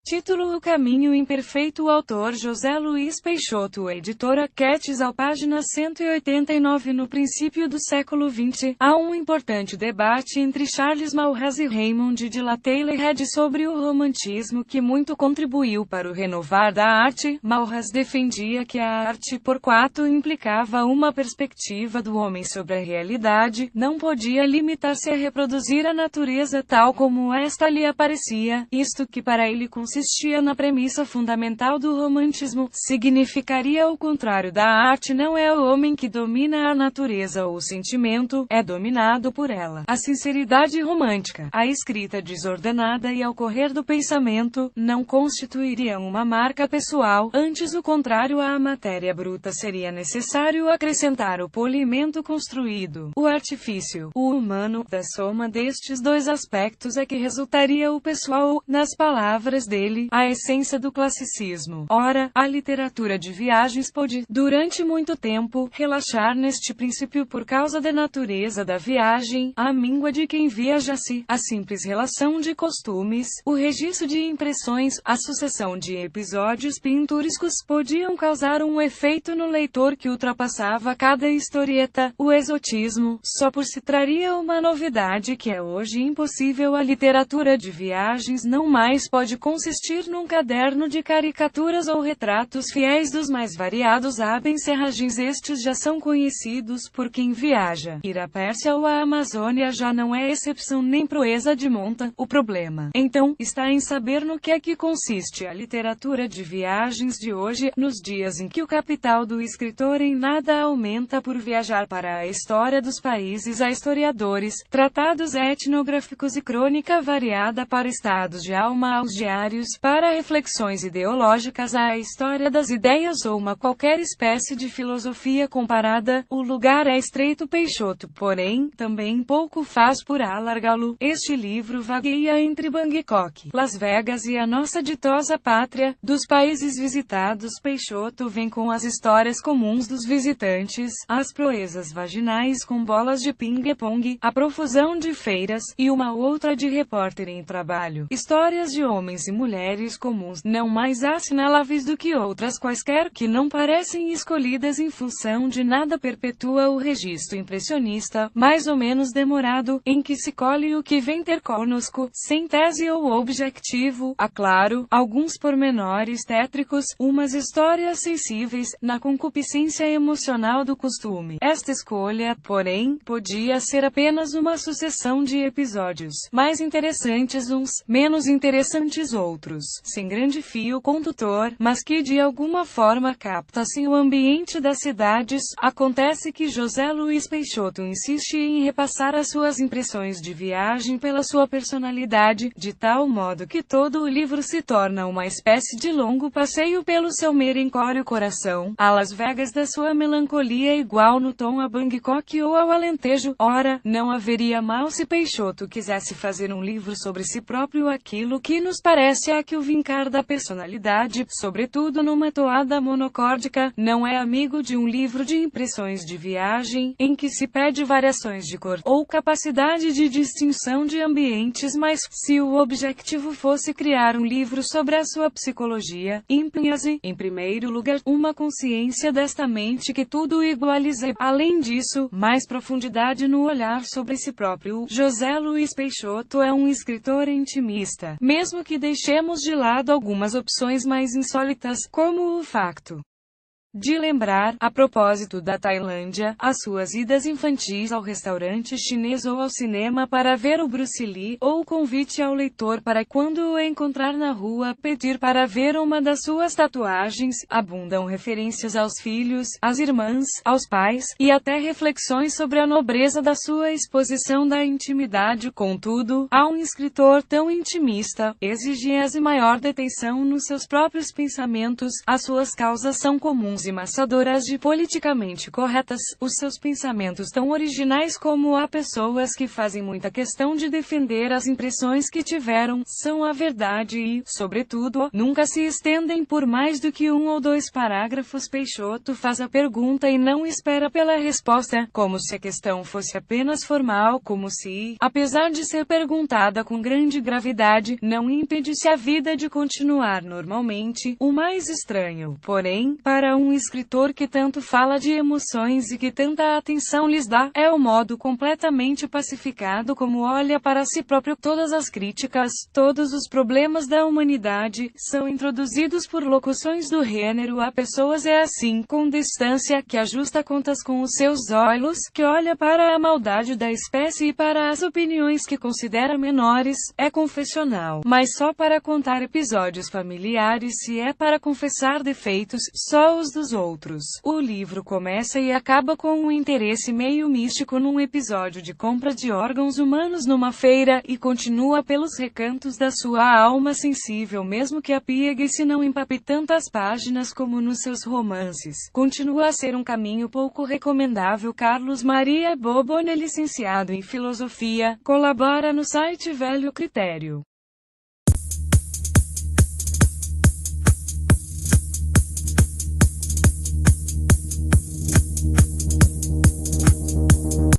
Título: O Caminho Imperfeito. Autor: José Luiz Peixoto. Editora: Quetzal. Página 189. No princípio do século XX, há um importante debate entre Charles Maurras e Raymond de la Taillarde sobre o romantismo, que muito contribuiu para o renovar da arte. Maurras defendia que a arte, por quanto implicava uma perspectiva do homem sobre a realidade, não podia limitar-se a reproduzir a natureza tal como esta lhe aparecia, isto que para ele consistia na premissa fundamental do romantismo, significaria o contrário da arte. Não é o homem que domina a natureza ou o sentimento, é dominado por ela. A sinceridade romântica, a escrita desordenada e ao correr do pensamento, não constituiriam uma marca pessoal, antes o contrário. À matéria bruta seria necessário acrescentar o polimento construído, o artifício, o humano. Da soma destes dois aspectos é que resultaria o pessoal, nas palavras dele, a essência do classicismo. Ora, a literatura de viagens pôde, durante muito tempo, relaxar neste princípio por causa da natureza da viagem, a míngua de quem viajasse, a simples relação de costumes, o registro de impressões, a sucessão de episódios pinturescos podiam causar um efeito no leitor que ultrapassava cada historieta. O exotismo, só por si, traria uma novidade que é hoje impossível. A literatura de viagens não mais pode consistir num caderno de caricaturas ou retratos fiéis dos mais variados abencerragens. Estes já são conhecidos por quem viaja. Ir à Pérsia ou à Amazônia já não é exceção nem proeza de monta. O problema, então, está em saber no que é que consiste a literatura de viagens de hoje, nos dias em que o capital do escritor em nada aumenta por viajar para a história dos países. Há historiadores, tratados etnográficos e crônica variada para estados de alma, aos diários, para reflexões ideológicas, à história das ideias ou uma qualquer espécie de filosofia comparada. O lugar é estreito. Peixoto, porém, também pouco faz por alargá-lo. Este livro vagueia entre Bangkok, Las Vegas e a nossa ditosa pátria. Dos países visitados, Peixoto vem com as histórias comuns dos visitantes, as proezas vaginais com bolas de ping-pong, a profusão de feiras, e uma outra de repórter em trabalho. Histórias de homens e mulheres comuns, não mais assinaláveis do que outras quaisquer, que não parecem escolhidas em função de nada. Perpetua o registro impressionista, mais ou menos demorado, em que se colhe o que vem ter conosco, sem tese ou objetivo. Há, claro, alguns pormenores tétricos, umas histórias sensíveis, na concupiscência emocional do costume. Esta escolha, porém, podia ser apenas uma sucessão de episódios, mais interessantes uns, menos interessantes outros, sem grande fio condutor, mas que de alguma forma captassem o ambiente das cidades. Acontece que José Luiz Peixoto insiste em repassar as suas impressões de viagem pela sua personalidade, de tal modo que todo o livro se torna uma espécie de longo passeio pelo seu melancólico coração, a Las Vegas da sua melancolia, igual no tom a Bangkok ou ao Alentejo. Ora, não haveria mal se Peixoto quisesse fazer um livro sobre si próprio. Aquilo que nos parece é que o vincar da personalidade, sobretudo numa toada monocórdica, não é amigo de um livro de impressões de viagem, em que se pede variações de cor, ou capacidade de distinção de ambientes. Mas, se o objetivo fosse criar um livro sobre a sua psicologia, impunha-se, em primeiro lugar, uma consciência desta mente que tudo igualiza. Além disso, mais profundidade no olhar sobre si próprio. José Luiz Peixoto é um escritor intimista, mesmo que deixemos de lado algumas opções mais insólitas, como o facto de lembrar, a propósito da Tailândia, as suas idas infantis ao restaurante chinês ou ao cinema para ver o Bruce Lee, ou o convite ao leitor para, quando o encontrar na rua, pedir para ver uma das suas tatuagens. Abundam referências aos filhos, às irmãs, aos pais, e até reflexões sobre a nobreza da sua exposição da intimidade. Contudo, a um escritor tão intimista, exige-se maior detenção nos seus próprios pensamentos. As suas causas são comuns maçadoras de politicamente corretas. Os seus pensamentos tão originais como há pessoas que fazem muita questão de defender as impressões que tiveram, são a verdade e, sobretudo, nunca se estendem por mais do que 1 ou 2 parágrafos. Peixoto faz a pergunta e não espera pela resposta, como se a questão fosse apenas formal, como se, apesar de ser perguntada com grande gravidade, não impedisse a vida de continuar normalmente. O mais estranho, porém, para um escritor que tanto fala de emoções e que tanta atenção lhes dá, é o modo completamente pacificado como olha para si próprio. Todas as críticas, todos os problemas da humanidade, são introduzidos por locuções do gênero a pessoas é assim, com distância, que ajusta contas com os seus olhos, que olha para a maldade da espécie e para as opiniões que considera menores, é confessional, mas só para contar episódios familiares. Se é para confessar defeitos, só os dos outros. O livro começa e acaba com um interesse meio místico num episódio de compra de órgãos humanos numa feira, e continua pelos recantos da sua alma sensível, mesmo que a Piegue-se não empape tantas páginas como nos seus romances. Continua a ser um caminho pouco recomendável. Carlos Maria Bobone, licenciado em Filosofia, colabora no site Velho Critério.